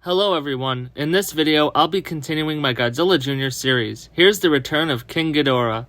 Hello everyone, in this video I'll be continuing my Godzilla Junior series. Here's the Return of King Ghidorah.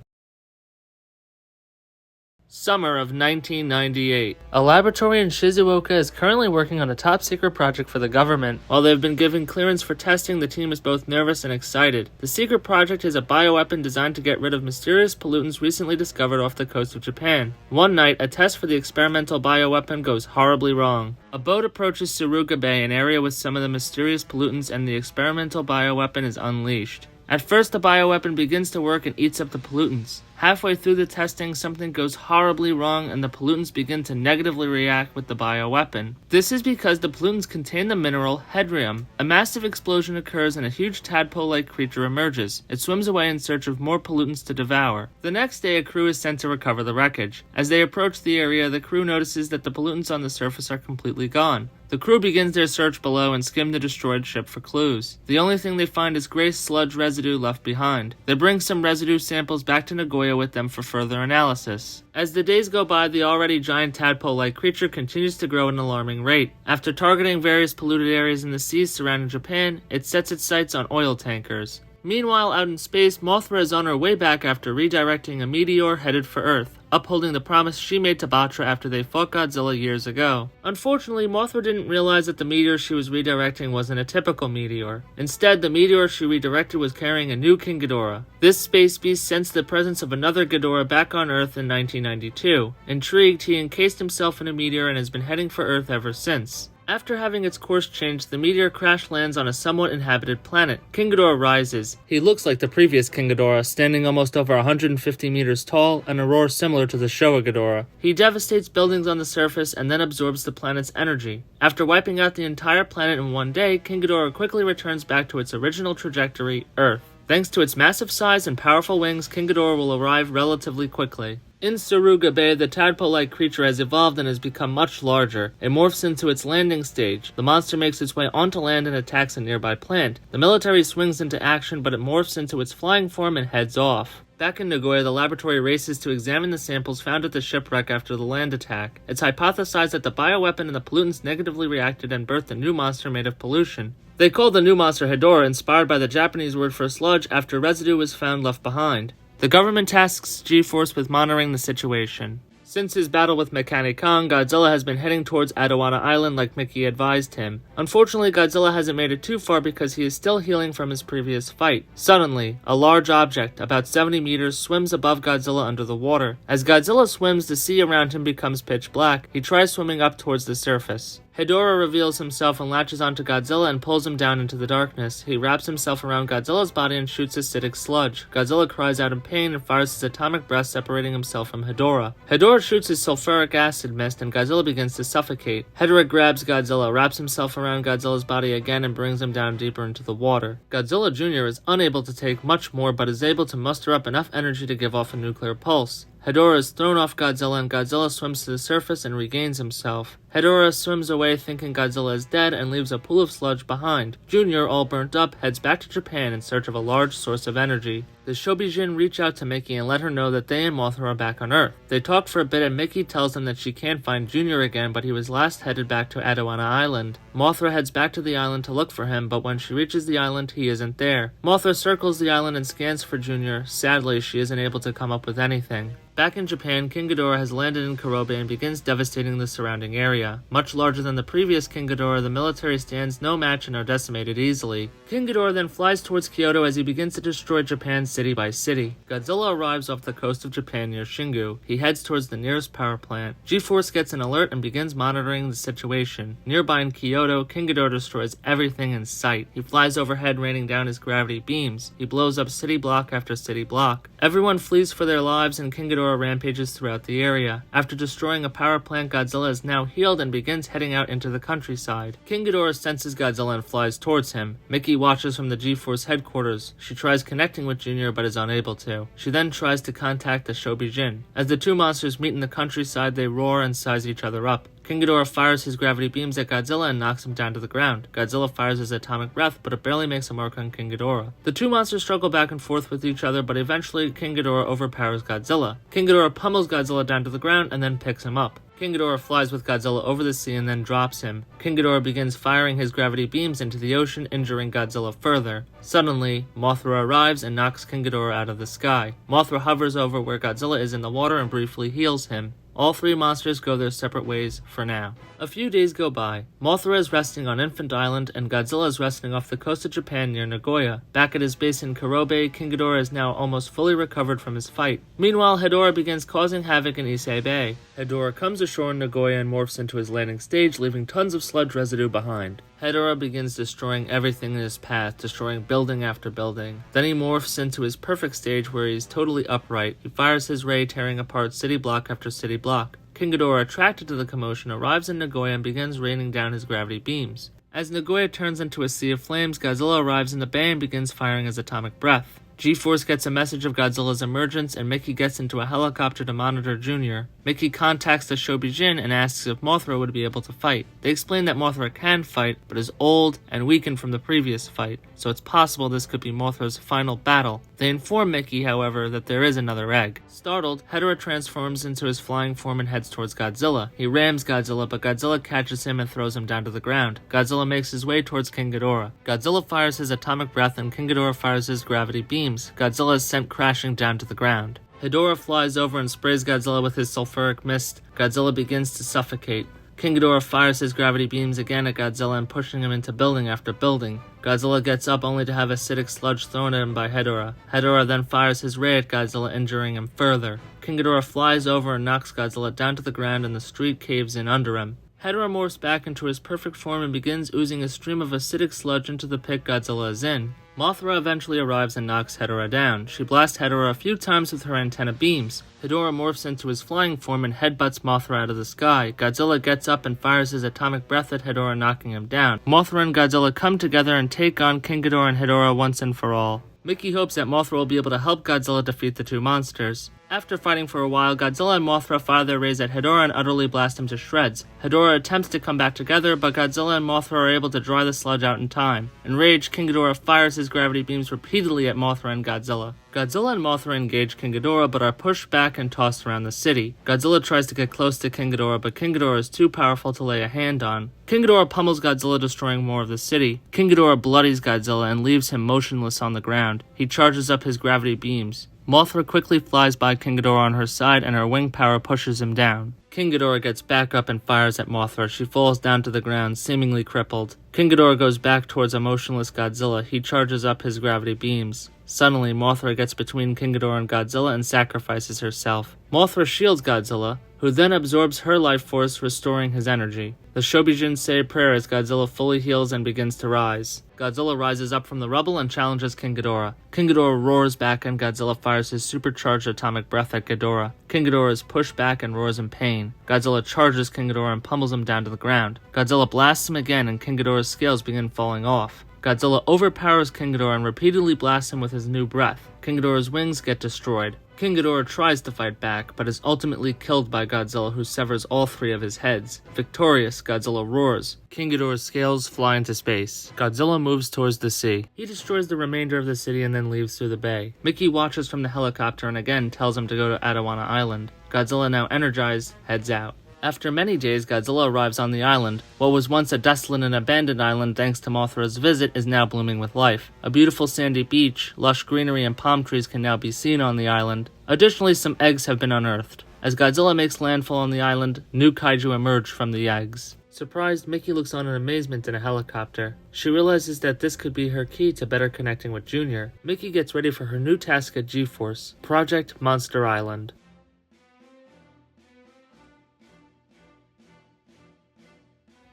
Summer of 1998. A laboratory in Shizuoka is currently working on a top-secret project for the government. While they've been given clearance for testing, the team is both nervous and excited. The secret project is a bioweapon designed to get rid of mysterious pollutants recently discovered off the coast of Japan. One night, a test for the experimental bioweapon goes horribly wrong. A boat approaches Suruga Bay, an area with some of the mysterious pollutants, and the experimental bioweapon is unleashed. At first, the bioweapon begins to work and eats up the pollutants. Halfway through the testing, something goes horribly wrong and the pollutants begin to negatively react with the bioweapon. This is because the pollutants contain the mineral hedrium. A massive explosion occurs and a huge tadpole-like creature emerges. It swims away in search of more pollutants to devour. The next day, a crew is sent to recover the wreckage. As they approach the area, the crew notices that the pollutants on the surface are completely gone. The crew begins their search below and skim the destroyed ship for clues. The only thing they find is gray sludge residue left behind. They bring some residue samples back to Nagoya with them for further analysis. As the days go by, the already giant tadpole-like creature continues to grow at an alarming rate. After targeting various polluted areas in the seas surrounding Japan, it sets its sights on oil tankers. Meanwhile, out in space, Mothra is on her way back after redirecting a meteor headed for Earth, upholding the promise she made to Batra after they fought Godzilla years ago. Unfortunately, Mothra didn't realize that the meteor she was redirecting wasn't a typical meteor. Instead, the meteor she redirected was carrying a new King Ghidorah. This space beast sensed the presence of another Ghidorah back on Earth in 1992. Intrigued, he encased himself in a meteor and has been heading for Earth ever since. After having its course changed, the meteor crash lands on a somewhat inhabited planet. King Ghidorah rises. He looks like the previous King Ghidorah, standing almost over 150 meters tall and a roar similar to the Showa Ghidorah. He devastates buildings on the surface and then absorbs the planet's energy. After wiping out the entire planet in one day, King Ghidorah quickly returns back to its original trajectory, Earth. Thanks to its massive size and powerful wings, King Ghidorah will arrive relatively quickly. In Suruga Bay, the tadpole-like creature has evolved and has become much larger. It morphs into its landing stage. The monster makes its way onto land and attacks a nearby plant. The military swings into action, but it morphs into its flying form and heads off. Back in Nagoya, the laboratory races to examine the samples found at the shipwreck after the land attack. It's hypothesized that the bioweapon and the pollutants negatively reacted and birthed a new monster made of pollution. They called the new monster Ghidorah, inspired by the Japanese word for sludge after residue was found left behind. The government tasks G-Force with monitoring the situation. Since his battle with Mechani-Kong, Godzilla has been heading towards Adawana Island like Mickey advised him. Unfortunately, Godzilla hasn't made it too far because he is still healing from his previous fight. Suddenly, a large object, about 70 meters, swims above Godzilla under the water. As Godzilla swims, the sea around him becomes pitch black. He tries swimming up towards the surface. Ghidorah reveals himself and latches onto Godzilla and pulls him down into the darkness. He wraps himself around Godzilla's body and shoots acidic sludge. Godzilla cries out in pain and fires his atomic breath, separating himself from Ghidorah. Ghidorah shoots his sulfuric acid mist and Godzilla begins to suffocate. Ghidorah grabs Godzilla, wraps himself around Godzilla's body again and brings him down deeper into the water. Godzilla Junior is unable to take much more but is able to muster up enough energy to give off a nuclear pulse. Ghidorah is thrown off Godzilla and Godzilla swims to the surface and regains himself. Ghidorah swims away thinking Godzilla is dead and leaves a pool of sludge behind. Junior, all burnt up, heads back to Japan in search of a large source of energy. The Shobijin reach out to Mickey and let her know that they and Mothra are back on Earth. They talk for a bit and Mickey tells them that she can't find Junior again, but he was last headed back to Adawana Island. Mothra heads back to the island to look for him, but when she reaches the island, he isn't there. Mothra circles the island and scans for Junior. Sadly, she isn't able to come up with anything. Back in Japan, King Ghidorah has landed in Kurobe and begins devastating the surrounding area. Much larger than the previous King Ghidorah, the military stands no match and are decimated easily. King Ghidorah then flies towards Kyoto as he begins to destroy Japan city by city. Godzilla arrives off the coast of Japan near Shingu. He heads towards the nearest power plant. G-Force gets an alert and begins monitoring the situation. Nearby in Kyoto, King Ghidorah destroys everything in sight. He flies overhead, raining down his gravity beams. He blows up city block after city block. Everyone flees for their lives and King Ghidorah rampages throughout the area. After destroying a power plant, Godzilla is now healed and begins heading out into the countryside. King Ghidorah senses Godzilla and flies towards him. Mickey watches from the G-Force headquarters. She tries connecting with Junior but is unable to. She then tries to contact the Shobijin. As the two monsters meet in the countryside, they roar and size each other up. King Ghidorah fires his gravity beams at Godzilla and knocks him down to the ground. Godzilla fires his atomic breath, but it barely makes a mark on King Ghidorah. The two monsters struggle back and forth with each other, but eventually King Ghidorah overpowers Godzilla. King Ghidorah pummels Godzilla down to the ground and then picks him up. King Ghidorah flies with Godzilla over the sea and then drops him. King Ghidorah begins firing his gravity beams into the ocean, injuring Godzilla further. Suddenly, Mothra arrives and knocks King Ghidorah out of the sky. Mothra hovers over where Godzilla is in the water and briefly heals him. All three monsters go their separate ways for now. A few days go by. Mothra is resting on Infant Island, and Godzilla is resting off the coast of Japan near Nagoya. Back at his base in Kurobe, King Ghidorah is now almost fully recovered from his fight. Meanwhile, Ghidorah begins causing havoc in Heisei Bay. Ghidorah comes ashore in Nagoya and morphs into his landing stage, leaving tons of sludge residue behind. Ghidorah begins destroying everything in his path, destroying building after building. Then he morphs into his perfect stage where he is totally upright. He fires his ray, tearing apart city block after city block. King Ghidorah, attracted to the commotion, arrives in Nagoya and begins raining down his gravity beams. As Nagoya turns into a sea of flames, Godzilla arrives in the bay and begins firing his atomic breath. G-Force gets a message of Godzilla's emergence, and Mickey gets into a helicopter to monitor Junior. Mickey contacts the Shobijin and asks if Mothra would be able to fight. They explain that Mothra can fight, but is old and weakened from the previous fight, so it's possible this could be Mothra's final battle. They inform Mickey, however, that there is another egg. Startled, Ghidorah transforms into his flying form and heads towards Godzilla. He rams Godzilla, but Godzilla catches him and throws him down to the ground. Godzilla makes his way towards King Ghidorah. Godzilla fires his atomic breath and King Ghidorah fires his gravity beam. Godzilla is sent crashing down to the ground. Ghidorah flies over and sprays Godzilla with his sulfuric mist. Godzilla begins to suffocate. King Ghidorah fires his gravity beams again at Godzilla and pushing him into building after building. Godzilla gets up only to have acidic sludge thrown at him by Ghidorah. Ghidorah then fires his ray at Godzilla, injuring him further. King Ghidorah flies over and knocks Godzilla down to the ground, and the street caves in under him. Ghidorah morphs back into his perfect form and begins oozing a stream of acidic sludge into the pit Godzilla is in. Mothra eventually arrives and knocks Ghidorah down. She blasts Ghidorah a few times with her antenna beams. Ghidorah morphs into his flying form and headbutts Mothra out of the sky. Godzilla gets up and fires his atomic breath at Ghidorah, knocking him down. Mothra and Godzilla come together and take on King Ghidorah and Ghidorah once and for all. Mickey hopes that Mothra will be able to help Godzilla defeat the two monsters. After fighting for a while, Godzilla and Mothra fire their rays at Ghidorah and utterly blast him to shreds. Ghidorah attempts to come back together, but Godzilla and Mothra are able to dry the sludge out in time. Enraged, King Ghidorah fires his gravity beams repeatedly at Mothra and Godzilla. Godzilla and Mothra engage King Ghidorah, but are pushed back and tossed around the city. Godzilla tries to get close to King Ghidorah, but King Ghidorah is too powerful to lay a hand on. King Ghidorah pummels Godzilla, destroying more of the city. King Ghidorah bloodies Godzilla and leaves him motionless on the ground. He charges up his gravity beams. Mothra quickly flies by King Ghidorah on her side, and her wing power pushes him down. King Ghidorah gets back up and fires at Mothra. She falls down to the ground, seemingly crippled. King Ghidorah goes back towards a motionless Godzilla. He charges up his gravity beams. Suddenly, Mothra gets between King Ghidorah and Godzilla and sacrifices herself. Mothra shields Godzilla, who then absorbs her life force, restoring his energy. The Shobijin say a prayer as Godzilla fully heals and begins to rise. Godzilla rises up from the rubble and challenges King Ghidorah. King Ghidorah roars back and Godzilla fires his supercharged atomic breath at Ghidorah. King Ghidorah is pushed back and roars in pain. Godzilla charges King Ghidorah and pummels him down to the ground. Godzilla blasts him again and King Ghidorah's scales begin falling off. Godzilla overpowers King Ghidorah and repeatedly blasts him with his new breath. King Ghidorah's wings get destroyed. King Ghidorah tries to fight back, but is ultimately killed by Godzilla, who severs all three of his heads. Victorious, Godzilla roars. King Ghidorah's scales fly into space. Godzilla moves towards the sea. He destroys the remainder of the city and then leaves through the bay. Mickey watches from the helicopter and again tells him to go to Adawana Island. Godzilla, now energized, heads out. After many days, Godzilla arrives on the island. What was once a desolate and abandoned island thanks to Mothra's visit is now blooming with life. A beautiful sandy beach, lush greenery and palm trees can now be seen on the island. Additionally, some eggs have been unearthed. As Godzilla makes landfall on the island, new kaiju emerge from the eggs. Surprised, Mickey looks on in amazement in a helicopter. She realizes that this could be her key to better connecting with Junior. Mickey gets ready for her new task at G-Force, Project Monster Island.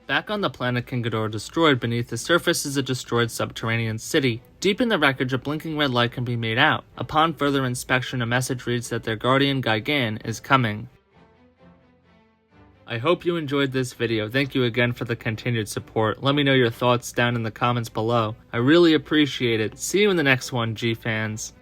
Back on the planet King Ghidorah destroyed, beneath the surface is a destroyed subterranean city. Deep in the wreckage, a blinking red light can be made out. Upon further inspection, a message reads that their guardian Gigan is coming. I hope you enjoyed this video. Thank you again for the continued support. Let me know your thoughts down in the comments below. I really appreciate it. See you in the next one, G-fans.